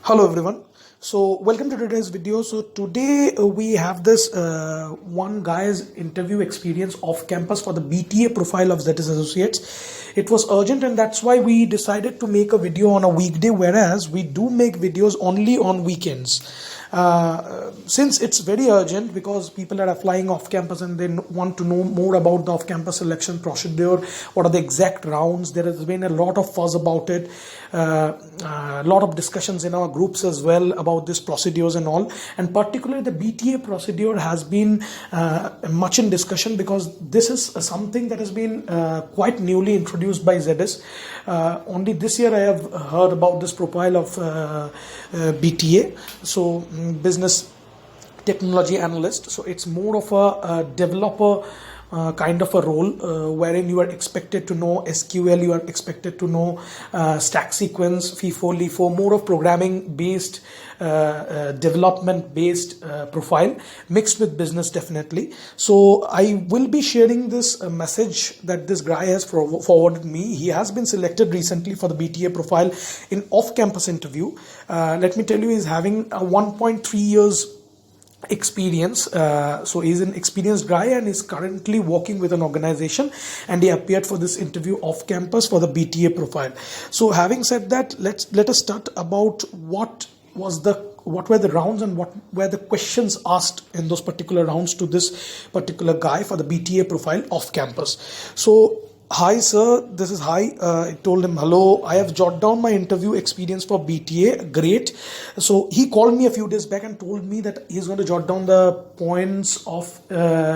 Hello everyone. So welcome to today's video. So today we have this one guy's interview experience off campus for the BTA profile of Zetis Associates. It was urgent and that's why we decided to make a video on a weekday, whereas we do make videos only on weekends. Since it's very urgent because people are applying off campus and they want to know more about the off campus selection procedure, what are the exact rounds. There has been a lot of fuzz about it, a lot of discussions in our groups as well about these procedures and all, and particularly the BTA procedure has been much in discussion because this is something that has been quite newly introduced by Zetis. Only this year I have heard about this profile of BTA, so business technology analyst. So it's more of a developer kind of a role wherein you are expected to know SQL, you are expected to know stack sequence, FIFO, LIFO, more of programming based, development based profile mixed with business definitely. So I will be sharing this message that this guy has forwarded me. He has been selected recently for the BTA profile in off-campus interview. Let me tell you, he's having a 1.3 years experience, so he's an experienced guy and is currently working with an organization, and he appeared for this interview off campus for the BTA profile. So having said that, let us start about what were the rounds and what were the questions asked in those particular rounds to this particular guy for the BTA profile off campus. So, hi sir, this is hi. I told him, hello, I have jotted down my interview experience for BTA. Great. So he called me a few days back and told me that he's going to jot down the points of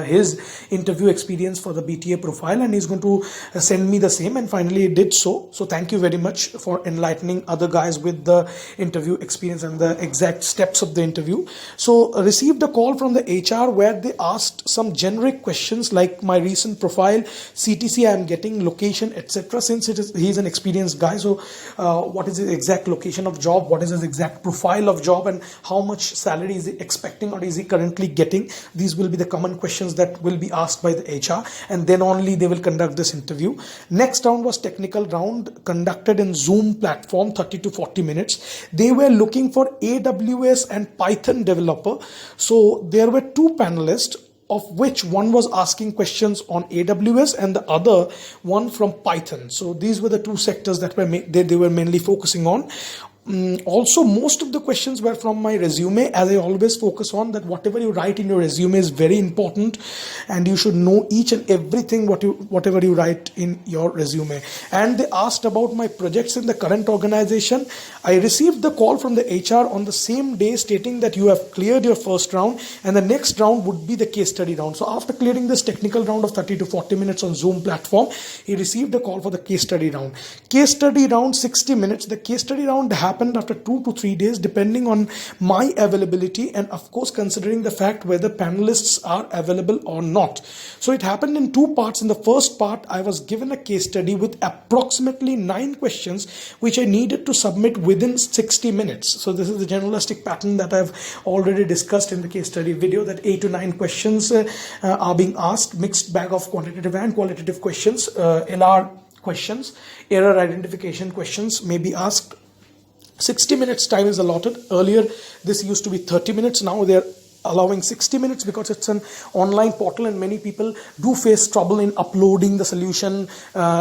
his interview experience for the BTA profile and he's going to send me the same, and finally he did so. So thank you very much for enlightening other guys with the interview experience and the exact steps of the interview. So I received a call from the HR where they asked some generic questions like my recent profile, CTC I am getting, location, etc. Since he's an experienced guy, so what is his exact location of job, what is his exact profile of job, and how much salary is he expecting or is he currently getting. These will be the common questions that will be asked by the HR, and then only they will conduct this interview. Next round was technical round conducted in Zoom platform, 30 to 40 minutes. They were looking for AWS and Python developer. So there were two panelists, of which one was asking questions on AWS and the other one from Python. So these were the two sectors that they were mainly focusing on. Also, most of the questions were from my resume, as I always focus on that whatever you write in your resume is very important and you should know each and everything whatever you write in your resume. And they asked about my projects in the current organization. I received the call from the HR on the same day stating that you have cleared your first round and the next round would be the case study round. So after clearing this technical round of 30 to 40 minutes on Zoom platform, he received a call for the case study round. Case study round 60 minutes. The case study round happened after 2 to 3 days depending on my availability and of course considering the fact whether panelists are available or not. So it happened in two parts. In the first part, I was given a case study with approximately 9 questions which I needed to submit within 60 minutes. So this is the generalistic pattern that I've already discussed in the case study video, that 8 to 9 questions are being asked, mixed bag of quantitative and qualitative questions, LR questions, error identification questions may be asked. 60 minutes time is allotted. Earlier this used to be 30 minutes. Now they're allowing 60 minutes because it's an online portal and many people do face trouble in uploading the solution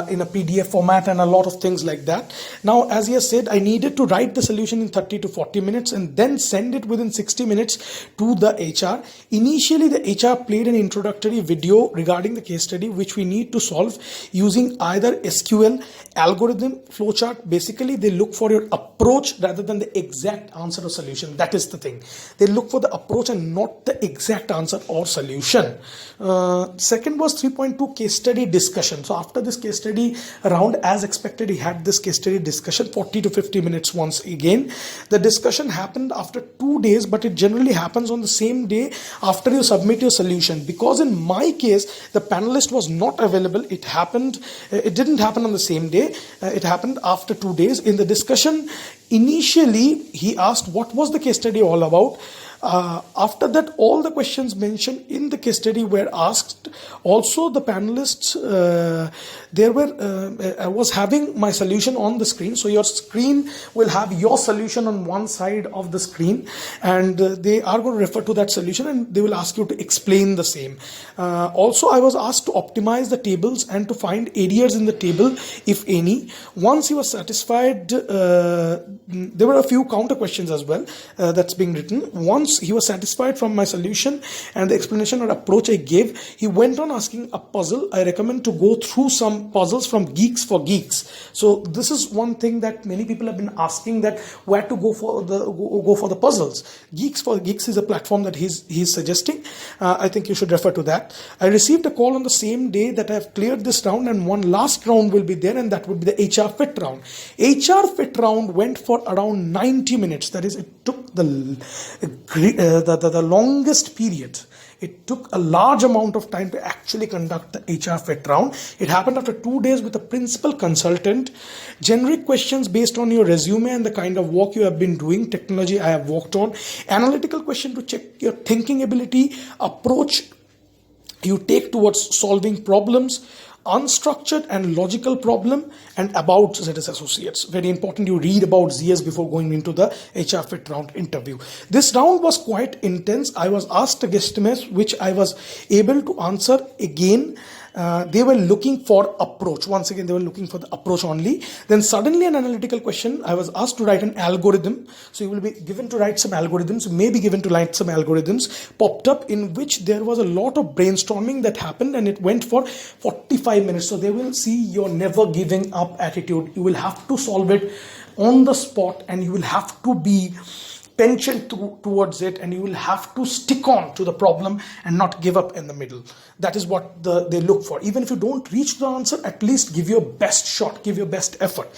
in a PDF format and a lot of things like that. Now, as I said, I needed to write the solution in 30 to 40 minutes and then send it within 60 minutes to the HR. Initially, the HR played an introductory video regarding the case study which we need to solve using either SQL, algorithm, flowchart. Basically, they look for your approach rather than the exact answer or solution. That is the thing. They look for the approach and not the exact answer or solution. Second was 3.2 case study discussion. So after this case study round, as expected, he had this case study discussion 40 to 50 minutes once again. The discussion happened after 2 days, but it generally happens on the same day after you submit your solution. Because in my case, the panelist was not available. It didn't happen on the same day. It happened after 2 days. In the discussion, initially, he asked what was the case study all about. After that, all the questions mentioned in the case study were asked. Also, the panelists, I was having my solution on the screen. So your screen will have your solution on one side of the screen, and they are going to refer to that solution and they will ask you to explain the same. Also, I was asked to optimize the tables and to find areas in the table, if any. Once he was satisfied, there were a few counter questions as well that's being written. Once he was satisfied from my solution and the explanation or approach I gave, he went on asking a puzzle. I recommend to go through some puzzles from Geeks for Geeks. So this is one thing that many people have been asking, that where to go for the puzzles. Geeks for Geeks is a platform that he's suggesting. I think you should refer to that. I received a call on the same day that I have cleared this round, and one last round will be there, and that would be the HR fit round. HR fit round went for around 90 minutes. That is, it took the longest period. It took a large amount of time to actually conduct the HR fit round. It happened after 2 days with a principal consultant. Generic questions based on your resume and the kind of work you have been doing, technology I have worked on. Analytical question to check your thinking ability, approach you take towards solving problems, unstructured and logical problem, and about ZS Associates. Very important you read about ZS before going into the HR fit round interview. This round was quite intense. I was asked a guesstimate which I was able to answer again. They were looking for approach. Once again, they were looking for the approach only. Then suddenly an analytical question. I was asked to write an algorithm. So you will be given to write some algorithms, may be given to write some algorithms, popped up, in which there was a lot of brainstorming that happened, and it went for 45 minutes. So they will see your never giving up attitude. You will have to solve it on the spot, and you will have to be penchant towards it, and you will have to stick on to the problem and not give up in the middle. That is what they look for. Even if you don't reach the answer, at least give your best shot, give your best effort.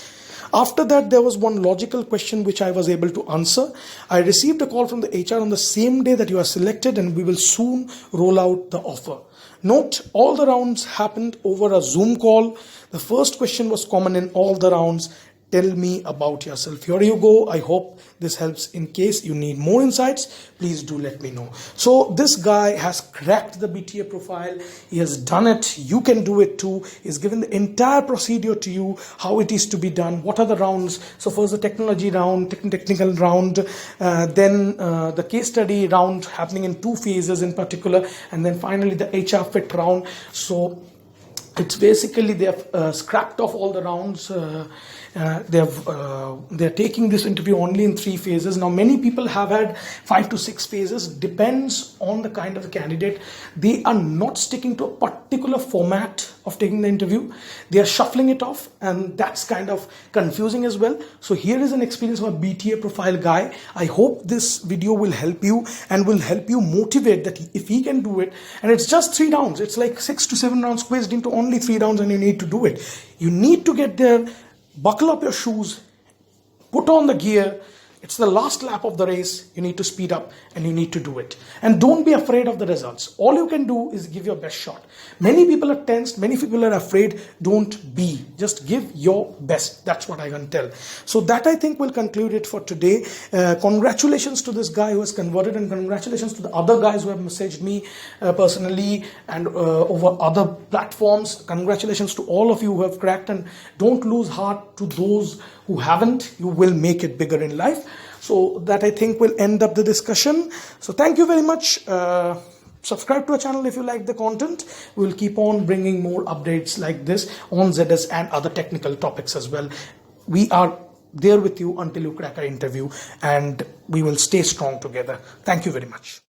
After that, there was one logical question which I was able to answer. I received a call from the HR on the same day that you are selected, and we will soon roll out the offer. Note, all the rounds happened over a Zoom call. The first question was common in all the rounds. Tell me about yourself. Here you go. I hope this helps. In case you need more insights, please do let me know. So this guy has cracked the BTA profile. He has done it. You can do it too. He's given the entire procedure to you, how it is to be done, what are the rounds. So first the technology round, technical round, then the case study round happening in 2 phases in particular, and then finally the HR fit round. So it's basically they have scrapped off all the rounds. They're taking this interview only in 3 phases. Now many people have had 5 to 6 phases, depends on the kind of the candidate. They are not sticking to a particular format of taking the interview. They are shuffling it off, and that's kind of confusing as well. So here is an experience of a BTA profile guy. I hope this video will help you and will help you motivate that if he can do it. And it's just 3 rounds. It's like 6 to 7 rounds squeezed into only 3 rounds, and you need to do it. You need to get there. Buckle up your shoes, put on the gear. It's the last lap of the race. You need to speed up, and you need to do it. And don't be afraid of the results. All you can do is give your best shot. Many people are tensed. Many people are afraid. Don't be. Just give your best. That's what I can tell. So that, I think, will conclude it for today. Congratulations to this guy who has converted, and congratulations to the other guys who have messaged me personally and over other platforms. Congratulations to all of you who have cracked, and don't lose heart to those who haven't. You will make it bigger in life. So that, I think, will end up the discussion. So thank you very much. Subscribe to our channel if you like the content. We'll keep on bringing more updates like this on ZS and other technical topics as well. We are there with you until you crack our interview, and we will stay strong together. Thank you very much.